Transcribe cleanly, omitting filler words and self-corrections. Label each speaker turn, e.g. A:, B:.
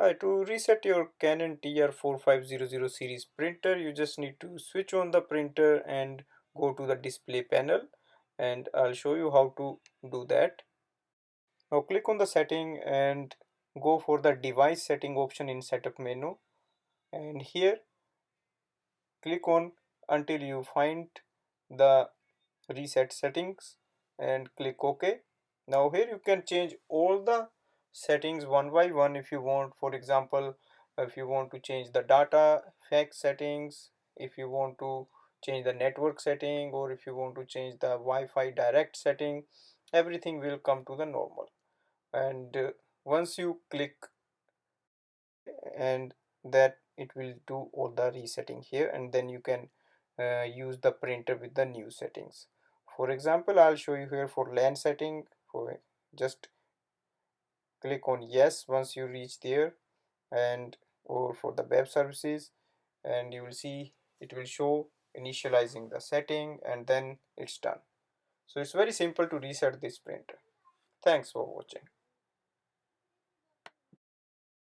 A: Hi, to reset your Canon TR4500 series printer, you just need to switch on the printer and go to the display panel, and I'll show you how to do that. Now click on the setting and go for the device setting option in setup menu, and here click on until you find the reset settings and click OK. Now here you can change all the settings one by one if you want. For example, if you want to change the data fax settings, if you want to change the network setting, or if you want to change the Wi-Fi direct setting, everything will come to the normal. And once you click, and that it will do all the resetting here, and then you can use the printer with the new settings. For example, I'll show you here for LAN setting. For just click on yes once you reach there, and or for the web services, and you will see it will show initializing the setting, and then it's done. So it's very simple to reset this printer. Thanks for watching.